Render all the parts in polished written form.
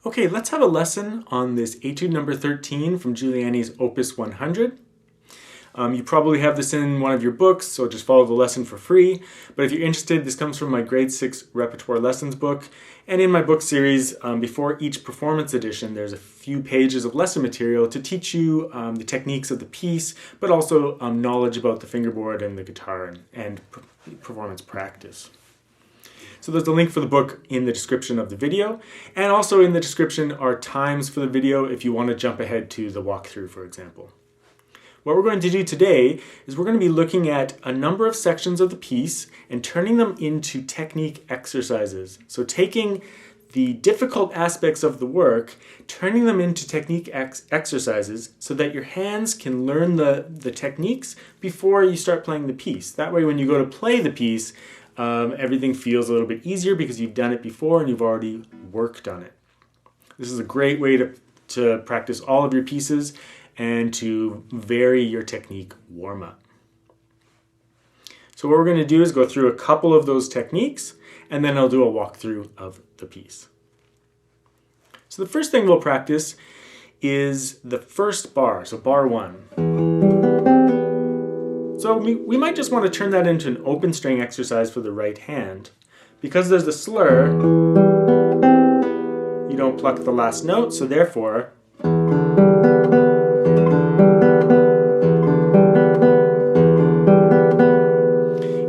Okay, let's have a lesson on this Etude number 13 from Giuliani's Op.100. You probably have this in one of your books, so just follow the lesson for free. But if you're interested, this comes from my grade 6 repertoire lessons book. And in my book series, before each performance edition, there's a few pages of lesson material to teach you the techniques of the piece, but also knowledge about the fingerboard and the guitar and performance practice. So there's a link for the book in the description of the video, and also in the description are times for the video if you want to jump ahead to the walkthrough, for example. What we're going to do today is we're going to be looking at a number of sections of the piece and turning them into technique exercises. So taking the difficult aspects of the work, turning them into technique exercises so that your hands can learn the techniques before you start playing the piece. That way when you go to play the piece, everything feels a little bit easier because you've done it before and you've already worked on it. This is a great way to practice all of your pieces and to vary your technique warm-up. So what we're going to do is go through a couple of those techniques and then I'll do a walkthrough of the piece. So the first thing we'll practice is the first bar, so bar 1. So we might just want to turn that into an open string exercise for the right hand. Because there's a slur, you don't pluck the last note, so therefore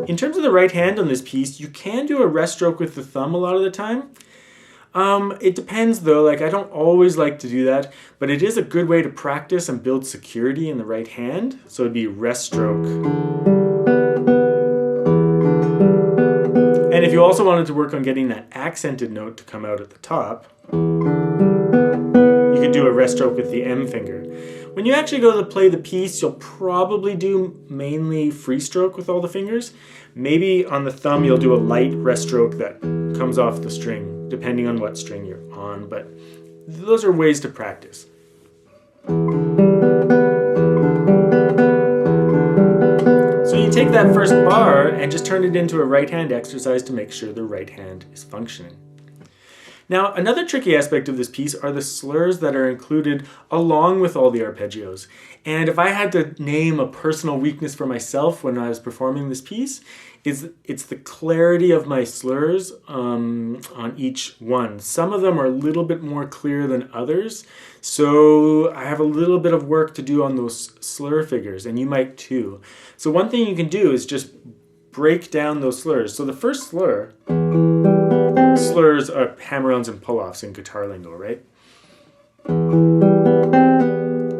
in terms of the right hand on this piece, you can do a rest stroke with the thumb a lot of the time. It depends though, like I don't always like to do that, but it is a good way to practice and build security in the right hand. So it'd be rest stroke. And if you also wanted to work on getting that accented note to come out at the top, you could do a rest stroke with the M finger. When you actually go to play the piece, you'll probably do mainly free stroke with all the fingers. Maybe on the thumb you'll do a light rest stroke that comes off the string, depending on what string you're on, but those are ways to practice. So you take that first bar and just turn it into a right hand exercise to make sure the right hand is functioning. Now, another tricky aspect of this piece are the slurs that are included along with all the arpeggios. And if I had to name a personal weakness for myself when I was performing this piece, it's the clarity of my slurs on each one. Some of them are a little bit more clear than others, so I have a little bit of work to do on those slur figures, and you might too. So one thing you can do is just break down those slurs. So the first slur, slurs are hammer-ons and pull-offs in guitar lingo, right?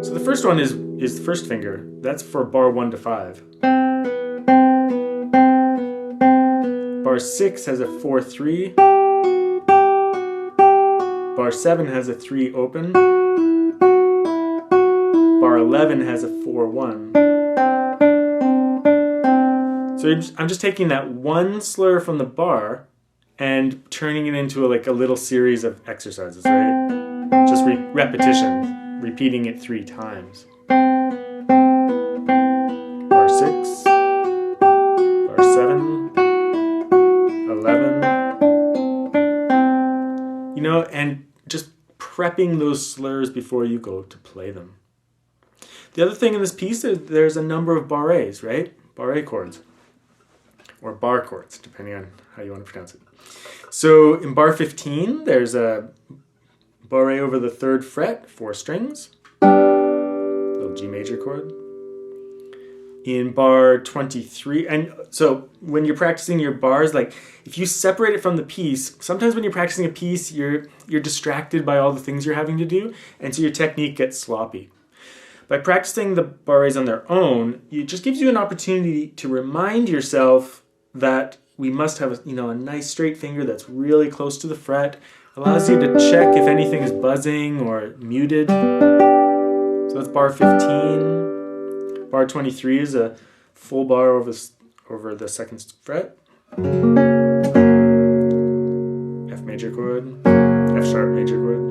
So the first one is the first finger. That's for bar 1 to 5. Bar 6 has a 4-3. Bar 7 has a 3 open. Bar 11 has a 4-1. So I'm just taking that one slur from the bar and turning it into a little series of exercises, right? Just repetition, repeating it 3 times. Bar 6, bar 7, 11. You know, and just prepping those slurs before you go to play them. The other thing in this piece is there's a number of barres, right? Barre chords. Or bar chords, depending on how you want to pronounce it. So in bar 15, there's a barre over the 3rd fret, 4 strings, little G major chord. In bar 23, and so when you're practicing your bars, like if you separate it from the piece, sometimes when you're practicing a piece, you're distracted by all the things you're having to do, and so your technique gets sloppy. By practicing the barres on their own, it just gives you an opportunity to remind yourself that we must have a nice straight finger that's really close to the fret. Allows you to check if anything is buzzing or muted. So that's bar 15. Bar 23 is a full bar over the 2nd fret. F major chord, F sharp major chord.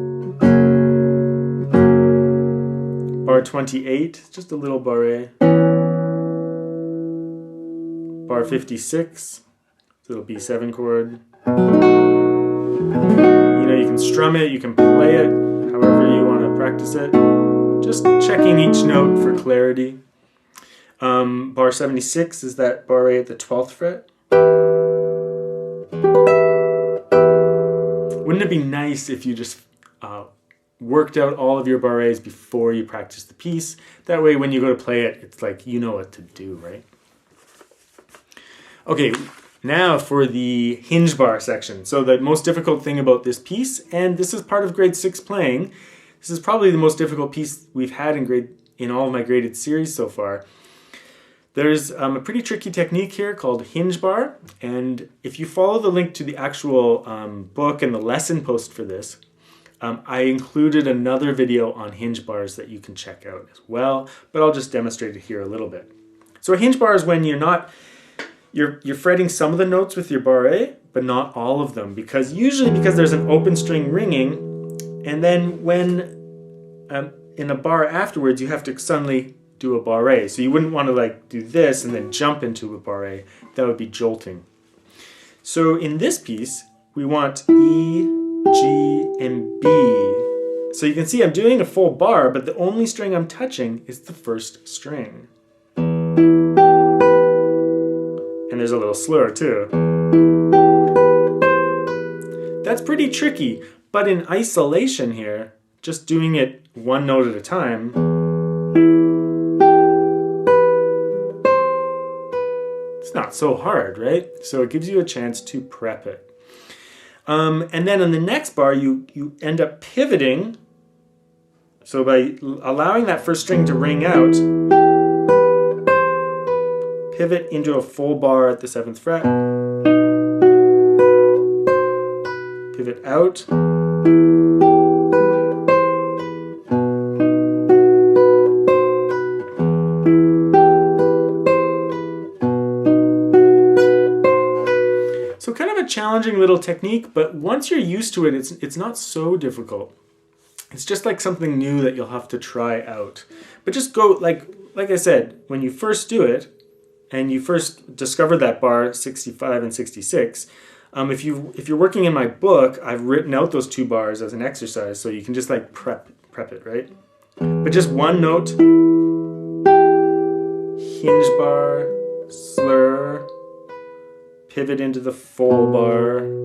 Bar 28, just a little barre. Bar 56, little B7 chord. You can strum it, you can play it, however you want to practice it. Just checking each note for clarity. Bar 76 is that barre at the 12th fret. Wouldn't it be nice if you just worked out all of your barres before you practice the piece? That way when you go to play it, it's like you know what to do, right? Okay, now for the Hinge-Barre section. So the most difficult thing about this piece, and this is part of grade 6 playing, this is probably the most difficult piece we've had in all of my graded series so far. There's a pretty tricky technique here called Hinge-Barre, and if you follow the link to the actual book and the lesson post for this, I included another video on Hinge-Barres that you can check out as well, but I'll just demonstrate it here a little bit. So a Hinge-Barre is when you're fretting some of the notes with your barre, but not all of them, usually because there's an open string ringing, and then when in a bar afterwards you have to suddenly do a barre. So you wouldn't want to do this and then jump into a barre. That would be jolting. So in this piece, we want E, G, and B. So you can see I'm doing a full bar, but the only string I'm touching is the 1st string. And there's a little slur too. That's pretty tricky, but in isolation here, just doing it one note at a time, it's not so hard, right? So it gives you a chance to prep it. And then in the next bar, you end up pivoting. So by allowing that 1st string to ring out, pivot into a full bar at the 7th fret, pivot out, so kind of a challenging little technique, but once you're used to it, it's not so difficult. It's just like something new that you'll have to try out. But just go, like I said, when you first do it, and you first discover that bar 65 and 66, if you're working in my book, I've written out those 2 bars as an exercise, so you can just prep it, right? But just one note, Hinge-Barre, slur, pivot into the full bar.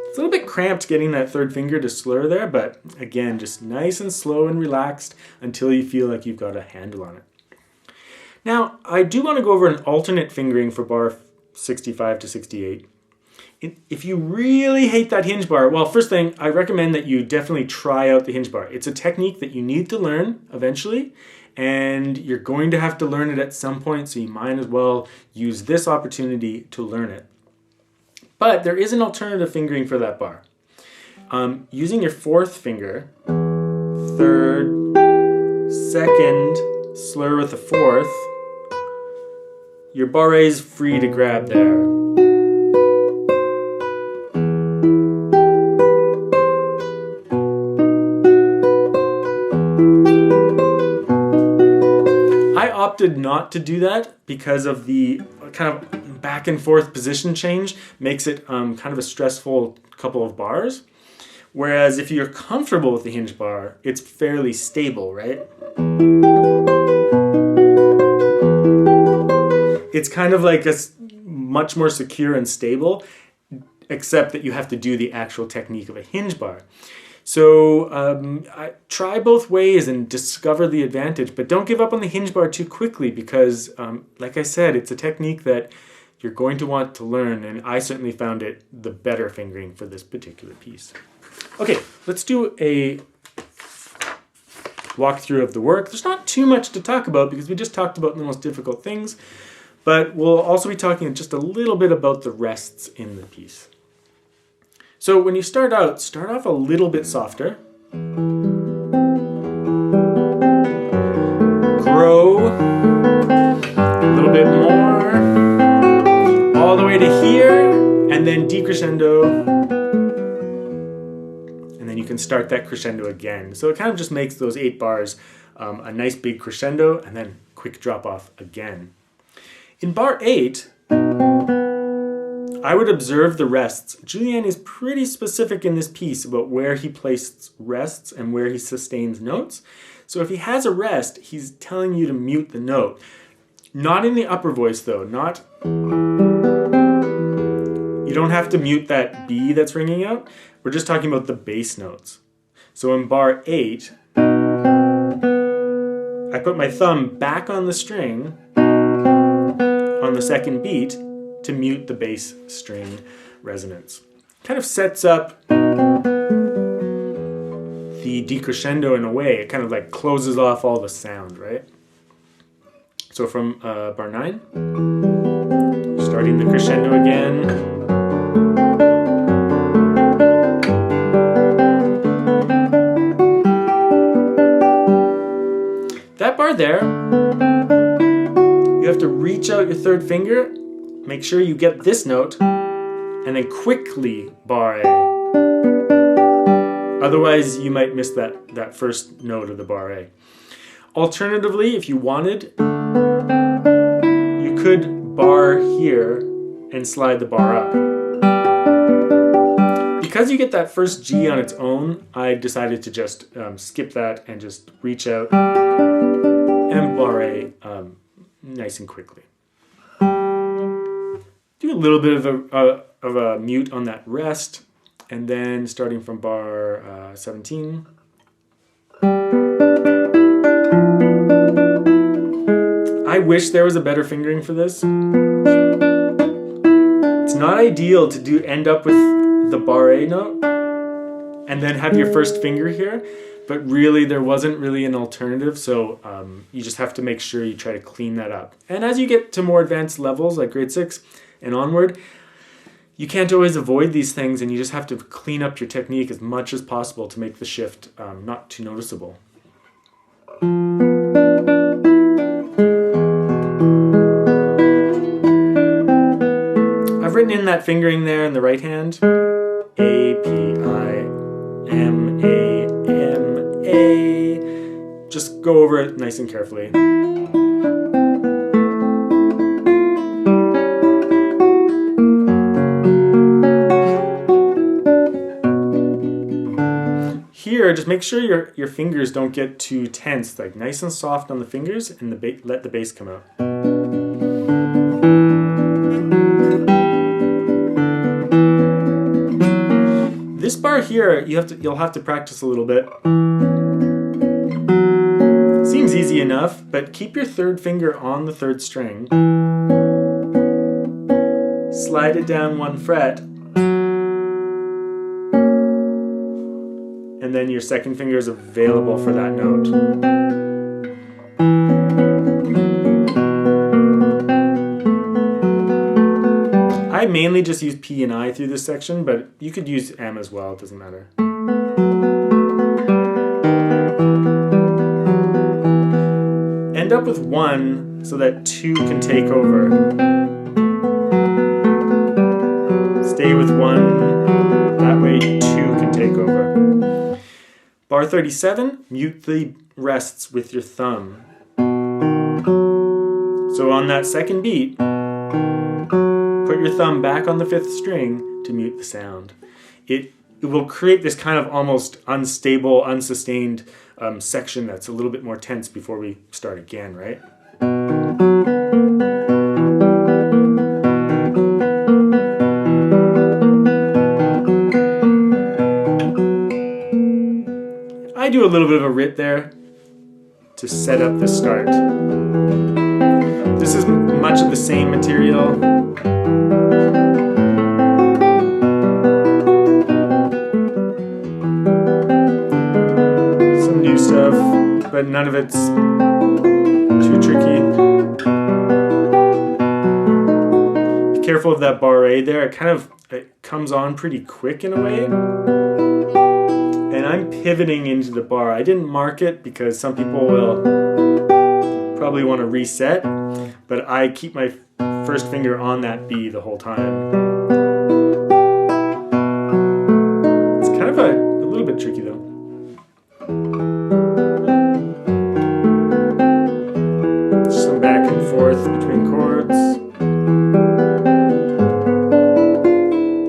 It's a little bit cramped getting that 3rd finger to slur there, but again, just nice and slow and relaxed until you feel like you've got a handle on it. Now, I do want to go over an alternate fingering for bar 65 to 68. If you really hate that Hinge-Barre, well, first thing, I recommend that you definitely try out the Hinge-Barre. It's a technique that you need to learn eventually, and you're going to have to learn it at some point, so you might as well use this opportunity to learn it. But there is an alternative fingering for that bar. Using your fourth finger, third, second, slur with the fourth, your barre is free to grab there. I opted not to do that because of the kind of back and forth position change makes it kind of a stressful couple of bars. Whereas if you're comfortable with the Hinge-Barre, it's fairly stable, right? It's kind of like much more secure and stable, except that you have to do the actual technique of a Hinge-Barre. So try both ways and discover the advantage, but don't give up on the Hinge-Barre too quickly because, like I said, it's a technique that you're going to want to learn, and I certainly found it the better fingering for this particular piece. Okay, let's do a walkthrough of the work. There's not too much to talk about because we just talked about the most difficult things, but we'll also be talking just a little bit about the rests in the piece. So when you start off a little bit softer. Grow a little bit more, all the way to here, and then decrescendo. And then you can start that crescendo again. So it kind of just makes those 8 bars a nice big crescendo and then quick drop off again. In bar 8, I would observe the rests. Giuliani is pretty specific in this piece about where he places rests and where he sustains notes. So if he has a rest, he's telling you to mute the note. Not in the upper voice though, you don't have to mute that B that's ringing out. We're just talking about the bass notes. So in bar 8, I put my thumb back on the string on the second beat to mute the bass string resonance. Kind of sets up the decrescendo in a way. It kind of like closes off all the sound, right? So from bar 9, starting the crescendo again. That bar there, you have to reach out your third finger, make sure you get this note, and then quickly bar A. Otherwise, you might miss that first note of the bar A. Alternatively, if you wanted, you could bar here and slide the bar up. Because you get that first G on its own, I decided to just skip that and just reach out and bar A nice and quickly. Do a little bit of a mute on that rest, and then starting from bar 17. I wish there was a better fingering for this. It's not ideal to end up with the bar A note and then have your first finger here, but really there wasn't really an alternative, so you just have to make sure you try to clean that up. And as you get to more advanced levels, like grade 6 and onward, you can't always avoid these things, and you just have to clean up your technique as much as possible to make the shift not too noticeable. I've written in that fingering there in the right hand. A, P, I, M, A, M, A. Just go over it nice and carefully. Here, just make sure your fingers don't get too tense, like nice and soft on the fingers, and let the bass come out. This bar here, you'll have to practice a little bit. Seems easy enough, but keep your third finger on the third string. Slide it down 1 fret. And then your second finger is available for that note. I I mainly just use P and I through this section, but you could use M as well, it doesn't matter. End up with 1 so that 2 can take over. Stay with 1, that way 2 can take over. Bar 37, mute the rests with your thumb. So on that second beat, put your thumb back on the 5th string to mute the sound. It will create this kind of almost unstable, unsustained section that's a little bit more tense before we start again, right? I do a little bit of a rit there to set up the start. This is much of the same material. Some new stuff, but none of it's too tricky. Be careful of that barre there. It comes on pretty quick in a way. And I'm pivoting into the bar. I didn't mark it because some people will probably want to reset, but I keep my first finger on that B the whole time. It's kind of a little bit tricky though. Some back and forth between chords.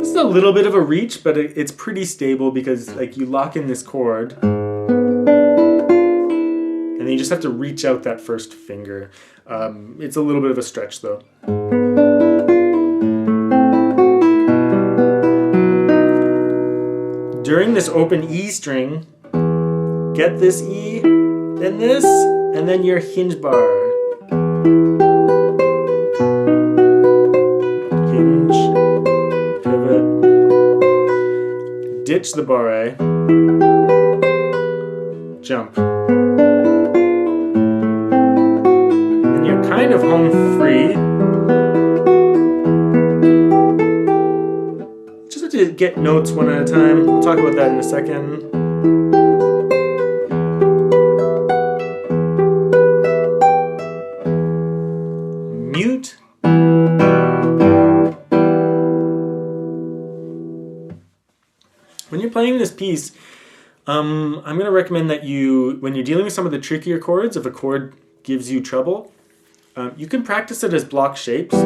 This is a little bit of a reach, but it's pretty stable because like you lock in this chord and then you just have to reach out that first finger. It's a little bit of a stretch though. During this open E string, get this E, then this, and then your Hinge-Barre. Hinge, pivot, ditch the barre, jump. And you're kind of home free. Just have to get notes one at a time. We'll talk about that in a second. Mute. When you're playing this piece, I'm going to recommend that when you're dealing with some of the trickier chords, if a chord gives you trouble, you can practice it as block shapes.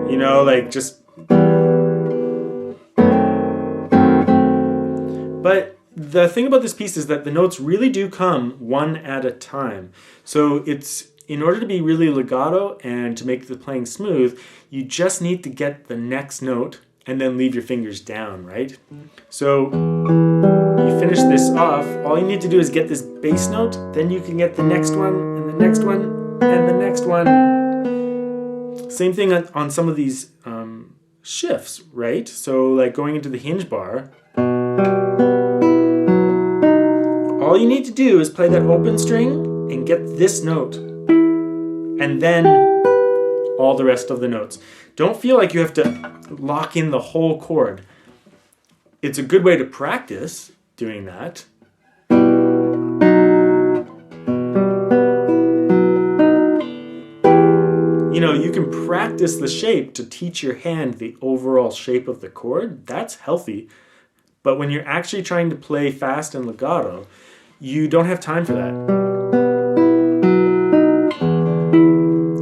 You know, like just... But the thing about this piece is that the notes really do come one at a time. So in order to be really legato and to make the playing smooth, you just need to get the next note and then leave your fingers down, right? So you finish this off, all you need to do is get this bass note, then you can get the next one, and the next one, and the next one. Same thing on some of these shifts, right? So like going into the Hinge-Barre, all you need to do is play that open string and get this note, and then all the rest of the notes. Don't feel like you have to lock in the whole chord. It's a good way to practice doing that. You know, you can practice the shape to teach your hand the overall shape of the chord. That's healthy. But when you're actually trying to play fast and legato, you don't have time for that.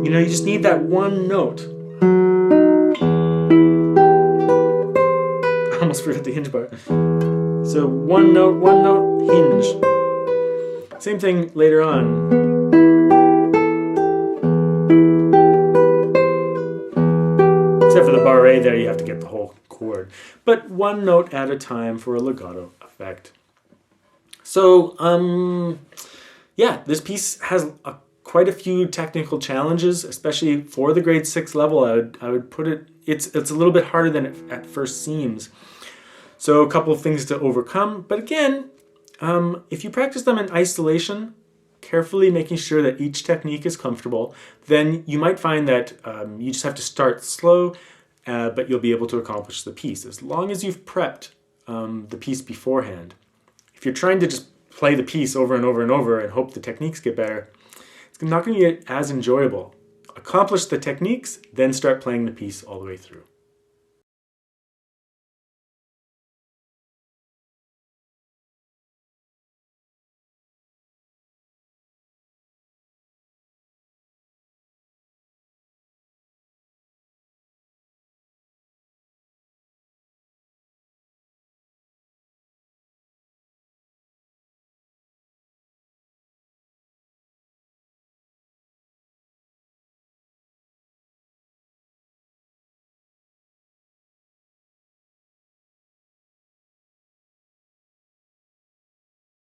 You know, you just need that one note. I almost forgot the Hinge-Barre. So one note, hinge. Same thing later on. Except for the barre there, you have to get the whole chord. But one note at a time for a legato effect. So, yeah, this piece has quite a few technical challenges, especially for the grade 6 level. I would put it, it's a little bit harder than it at first seems. So a couple of things to overcome. But again, if you practice them in isolation, carefully making sure that each technique is comfortable, then you might find that you just have to start slow, but you'll be able to accomplish the piece as long as you've prepped the piece beforehand. If you're trying to just play the piece over and over and over and hope the techniques get better, it's not going to get as enjoyable. Accomplish the techniques, then start playing the piece all the way through.